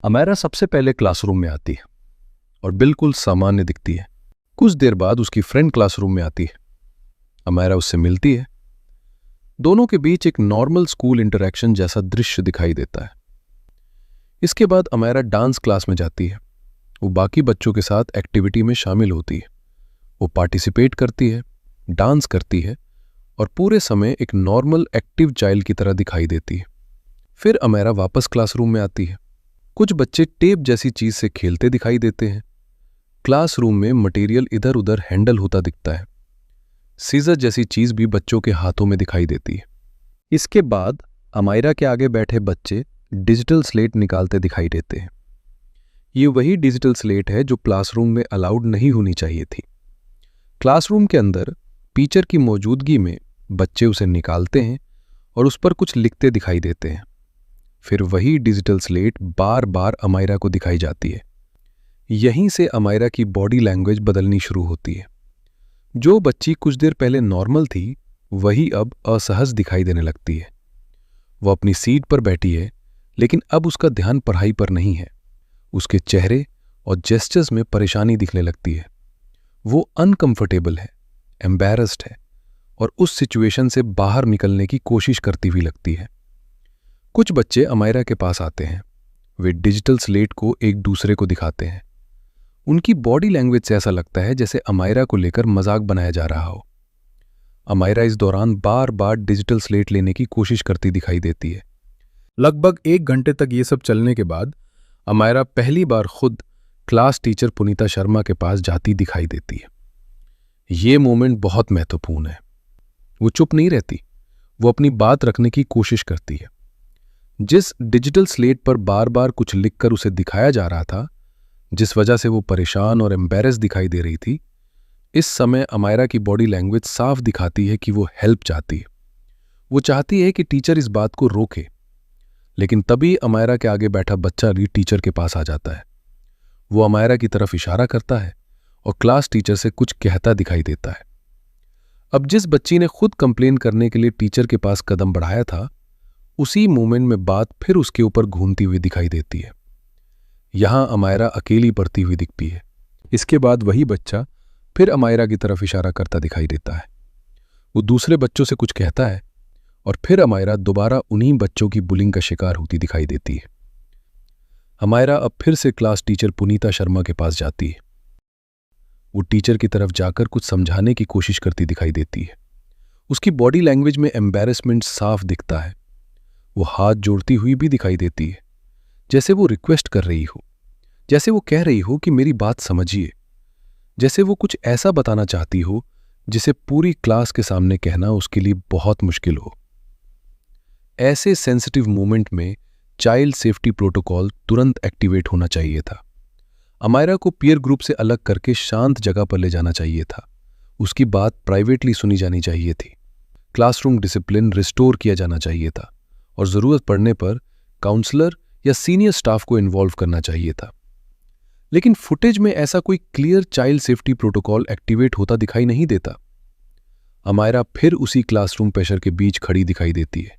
अमायरा सबसे पहले क्लासरूम में आती है और बिल्कुल सामान्य दिखती है। कुछ देर बाद उसकी फ्रेंड क्लासरूम में आती है। अमायरा उससे मिलती है। दोनों के बीच एक नॉर्मल स्कूल इंटरेक्शन जैसा दृश्य दिखाई देता है। इसके बाद अमायरा डांस क्लास में जाती है। वो बाकी बच्चों के साथ एक्टिविटी में शामिल होती है। वो पार्टिसिपेट करती है, डांस करती है और पूरे समय एक नॉर्मल एक्टिव चाइल्ड की तरह दिखाई देती है। फिर अमायरा वापस क्लासरूम में आती है। कुछ बच्चे टेप जैसी चीज से खेलते दिखाई देते हैं। क्लासरूम में मटेरियल इधर उधर हैंडल होता दिखता है। सीजर जैसी चीज भी बच्चों के हाथों में दिखाई देती है। इसके बाद अमायरा के आगे बैठे बच्चे डिजिटल स्लेट निकालते दिखाई देते हैं। ये वही डिजिटल स्लेट है जो क्लासरूम में अलाउड नहीं होनी चाहिए थी। क्लासरूम के अंदर टीचर की मौजूदगी में बच्चे उसे निकालते हैं और उस पर कुछ लिखते दिखाई देते हैं। फिर वही डिजिटल स्लेट बार बार अमायरा को दिखाई जाती है। यहीं से अमायरा की बॉडी लैंग्वेज बदलनी शुरू होती है। जो बच्ची कुछ देर पहले नॉर्मल थी वही अब असहज दिखाई देने लगती है। वो अपनी सीट पर बैठी है, लेकिन अब उसका ध्यान पढ़ाई पर नहीं है। उसके चेहरे और जेस्चर्स में परेशानी दिखने लगती है। वो अनकंफर्टेबल है, एम्बैरस्ड है और उस सिचुएशन से बाहर निकलने की कोशिश करती हुई लगती है। कुछ बच्चे अमायरा के पास आते हैं। वे डिजिटल स्लेट को एक दूसरे को दिखाते हैं। उनकी बॉडी लैंग्वेज से ऐसा लगता है जैसे अमायरा को लेकर मजाक बनाया जा रहा हो। अमायरा इस दौरान बार बार डिजिटल स्लेट लेने की कोशिश करती दिखाई देती है। लगभग 1 घंटे तक ये सब चलने के बाद अमायरा पहली बार खुद क्लास टीचर पुनीता शर्मा के पास जाती दिखाई देती है। ये मोमेंट बहुत महत्वपूर्ण है। वो चुप नहीं रहती, वो अपनी बात रखने की कोशिश करती है। जिस डिजिटल स्लेट पर बार बार कुछ लिखकर उसे दिखाया जा रहा था, जिस वजह से वो परेशान और एम्बैरेस दिखाई दे रही थी, इस समय अमायरा की बॉडी लैंग्वेज साफ दिखाती है कि वो हेल्प चाहती है। वो चाहती है कि टीचर इस बात को रोके, लेकिन तभी अमायरा के आगे बैठा बच्चा भी टीचर के पास आ जाता है। वो अमायरा की तरफ इशारा करता है और क्लास टीचर से कुछ कहता दिखाई देता है। अब जिस बच्ची ने खुद कंप्लेन करने के लिए टीचर के पास कदम बढ़ाया था, उसी मोमेंट में बात फिर उसके ऊपर घूमती हुई दिखाई देती है। यहां अमायरा अकेली पड़ती हुई दिखती है। इसके बाद वही बच्चा फिर अमायरा की तरफ इशारा करता दिखाई देता है। वो दूसरे बच्चों से कुछ कहता है और फिर अमायरा दोबारा उन्हीं बच्चों की बुलिंग का शिकार होती दिखाई देती है। अमायरा अब फिर से क्लास टीचर पुनीता शर्मा के पास जाती है। वो टीचर की तरफ जाकर कुछ समझाने की कोशिश करती दिखाई देती है। उसकी बॉडी लैंग्वेज में एम्बैरेसमेंट साफ दिखता है। वो हाथ जोड़ती हुई भी दिखाई देती है, जैसे वो रिक्वेस्ट कर रही हो, जैसे वो कह रही हो कि मेरी बात समझिए, जैसे वो कुछ ऐसा बताना चाहती हो जिसे पूरी क्लास के सामने कहना उसके लिए बहुत मुश्किल हो। ऐसे सेंसिटिव मोमेंट में चाइल्ड सेफ्टी प्रोटोकॉल तुरंत एक्टिवेट होना चाहिए था। अमायरा को पीयर ग्रुप से अलग करके शांत जगह पर ले जाना चाहिए था। उसकी बात प्राइवेटली सुनी जानी चाहिए थी। क्लासरूम डिसिप्लिन रिस्टोर किया जाना चाहिए था और जरूरत पड़ने पर काउंसलर या सीनियर स्टाफ को इन्वॉल्व करना चाहिए था। लेकिन फुटेज में ऐसा कोई clear child safety protocol activate होता दिखाई नहीं देता। अमायरा फिर उसी क्लासरूम प्रेशर के बीच खड़ी दिखाई देती है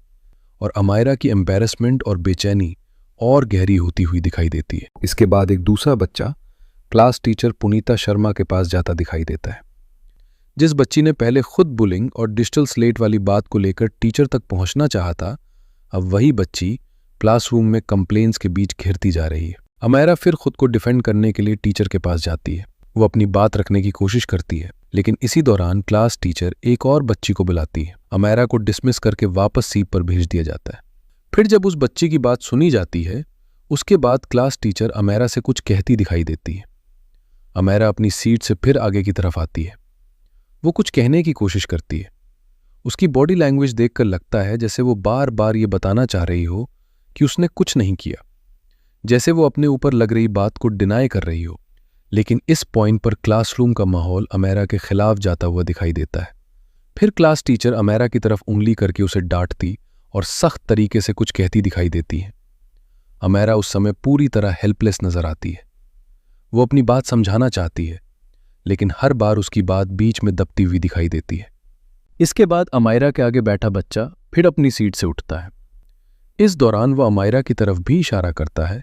और अमायरा की एम्बैरेसमेंट और बेचैनी और गहरी होती हुई दिखाई देती है। इसके बाद एक दूसरा बच्चा क्लास टीचर पुनीता शर्मा के पास जाता दिखाई देता है। जिस बच्ची ने पहले खुद बुलिंग और डिजिटल स्लेट वाली बात को लेकर टीचर तक पहुंचना चाहा था, अब वही बच्ची क्लासरूम में कंप्लेंट्स के बीच घिरती जा रही है। अमायरा फिर खुद को डिफेंड करने के लिए टीचर के पास जाती है। वो अपनी बात रखने की कोशिश करती है, लेकिन इसी दौरान क्लास टीचर एक और बच्ची को बुलाती है। अमायरा को डिसमिस करके वापस सीट पर भेज दिया जाता है। फिर जब उस बच्ची की बात सुनी जाती है, उसके बाद क्लास टीचर अमायरा से कुछ कहती दिखाई देती है। अमायरा अपनी सीट से फिर आगे की तरफ आती है। वो कुछ कहने की कोशिश करती है। उसकी बॉडी लैंग्वेज देखकर लगता है जैसे वो बार बार ये बताना चाह रही हो कि उसने कुछ नहीं किया, जैसे वो अपने ऊपर लग रही बात को डिनाई कर रही हो। लेकिन इस पॉइंट पर क्लासरूम का माहौल अमायरा के खिलाफ जाता हुआ दिखाई देता है। फिर क्लास टीचर अमायरा की तरफ उंगली करके उसे डांटती और सख्त तरीके से कुछ कहती दिखाई देती है। अमायरा उस समय पूरी तरह हेल्पलेस नजर आती है। वो अपनी बात समझाना चाहती है, लेकिन हर बार उसकी बात बीच में दबती हुई दिखाई देती है। इसके बाद अमायरा के आगे बैठा बच्चा फिर अपनी सीट से उठता है। इस दौरान वह अमायरा की तरफ भी इशारा करता है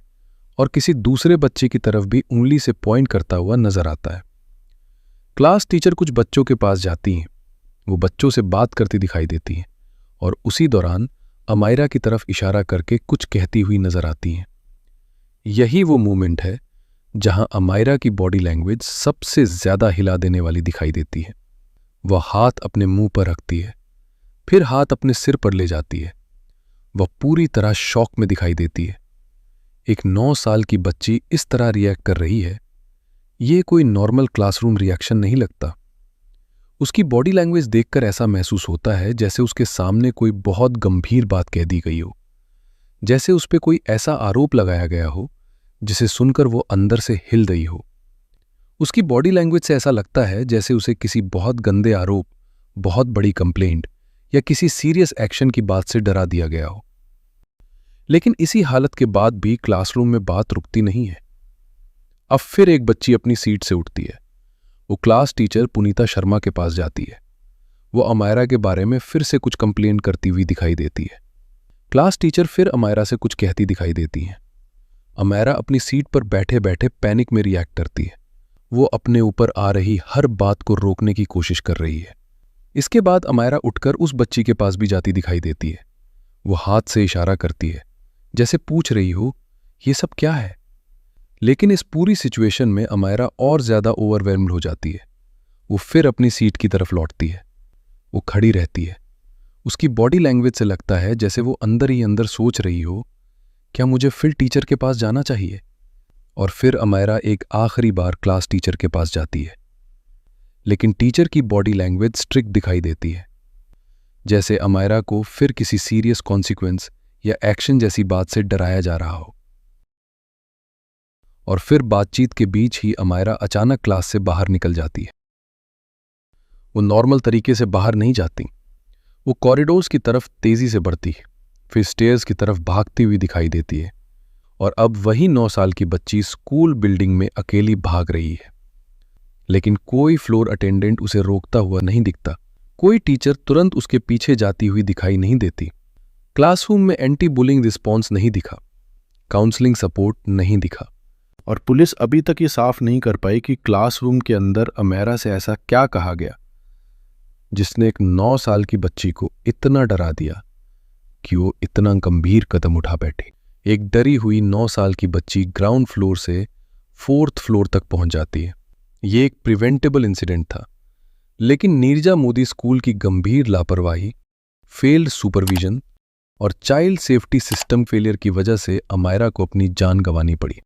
और किसी दूसरे बच्चे की तरफ भी उंगली से पॉइंट करता हुआ नजर आता है। क्लास टीचर कुछ बच्चों के पास जाती हैं, वो बच्चों से बात करती दिखाई देती हैं और उसी दौरान अमायरा की तरफ इशारा करके कुछ कहती हुई नजर आती हैं। यही वो मोमेंट है जहां अमायरा की बॉडी लैंग्वेज सबसे ज्यादा हिला देने वाली दिखाई देती है। वह हाथ अपने मुंह पर रखती है, फिर हाथ अपने सिर पर ले जाती है। वह पूरी तरह शॉक में दिखाई देती है। एक 9 साल की बच्ची इस तरह रिएक्ट कर रही है, ये कोई नॉर्मल क्लासरूम रिएक्शन नहीं लगता। उसकी बॉडी लैंग्वेज देखकर ऐसा महसूस होता है जैसे उसके सामने कोई बहुत गंभीर बात कह दी गई हो, जैसे उस पे कोई ऐसा आरोप लगाया गया हो जिसे सुनकर वो अंदर से हिल गई हो। उसकी बॉडी लैंग्वेज से ऐसा लगता है जैसे उसे किसी बहुत गंदे आरोप, बहुत बड़ी कंप्लेंट या किसी सीरियस एक्शन की बात से डरा दिया गया हो। लेकिन इसी हालत के बाद भी क्लासरूम में बात रुकती नहीं है। अब फिर एक बच्ची अपनी सीट से उठती है। वो क्लास टीचर पुनीता शर्मा के पास जाती है। वो अमायरा के बारे में फिर से कुछ कंप्लेन करती हुई दिखाई देती है। क्लास टीचर फिर अमायरा से कुछ कहती दिखाई देती हैं। अमायरा अपनी सीट पर बैठे बैठे पैनिक में रिएक्ट करती है। वो अपने ऊपर आ रही हर बात को रोकने की कोशिश कर रही है। इसके बाद अमायरा उठकर उस बच्ची के पास भी जाती दिखाई देती है। वो हाथ से इशारा करती है, जैसे पूछ रही हो ये सब क्या है। लेकिन इस पूरी सिचुएशन में अमायरा और ज्यादा ओवरवेल्म्ड हो जाती है। वो फिर अपनी सीट की तरफ लौटती है। वो खड़ी रहती है। उसकी बॉडी लैंग्वेज से लगता है जैसे वो अंदर ही अंदर सोच रही हो, क्या मुझे फिर टीचर के पास जाना चाहिए। और फिर अमायरा एक आखिरी बार क्लास टीचर के पास जाती है। लेकिन टीचर की बॉडी लैंग्वेज स्ट्रिक्ट दिखाई देती है, जैसे अमायरा को फिर किसी सीरियस कॉन्सिक्वेंस या एक्शन जैसी बात से डराया जा रहा हो। और फिर बातचीत के बीच ही अमायरा अचानक क्लास से बाहर निकल जाती है। वो नॉर्मल तरीके से बाहर नहीं जाती। वो कॉरिडोर्स की तरफ तेजी से बढ़ती है, फिर स्टेयर्स की तरफ भागती हुई दिखाई देती है। और अब वही 9 साल की बच्ची स्कूल बिल्डिंग में अकेली भाग रही है। लेकिन कोई फ्लोर अटेंडेंट उसे रोकता हुआ नहीं दिखता। कोई टीचर तुरंत उसके पीछे जाती हुई दिखाई नहीं देती। क्लासरूम में एंटी बुलिंग रिस्पॉन्स नहीं दिखा, काउंसलिंग सपोर्ट नहीं दिखा। और पुलिस अभी तक ये साफ नहीं कर पाई कि क्लासरूम के अंदर अमायरा से ऐसा क्या कहा गया जिसने एक 9 साल की बच्ची को इतना डरा दिया कि वो इतना गंभीर कदम उठा बैठी। एक डरी हुई 9 साल की बच्ची ग्राउंड फ्लोर से 4th फ्लोर तक पहुंच जाती है। ये एक प्रिवेंटेबल इंसिडेंट था, लेकिन नीरजा मोदी स्कूल की गंभीर लापरवाही, फेल्ड सुपरविजन और चाइल्ड सेफ्टी सिस्टम फेलियर की वजह से अमायरा को अपनी जान गंवानी पड़ी।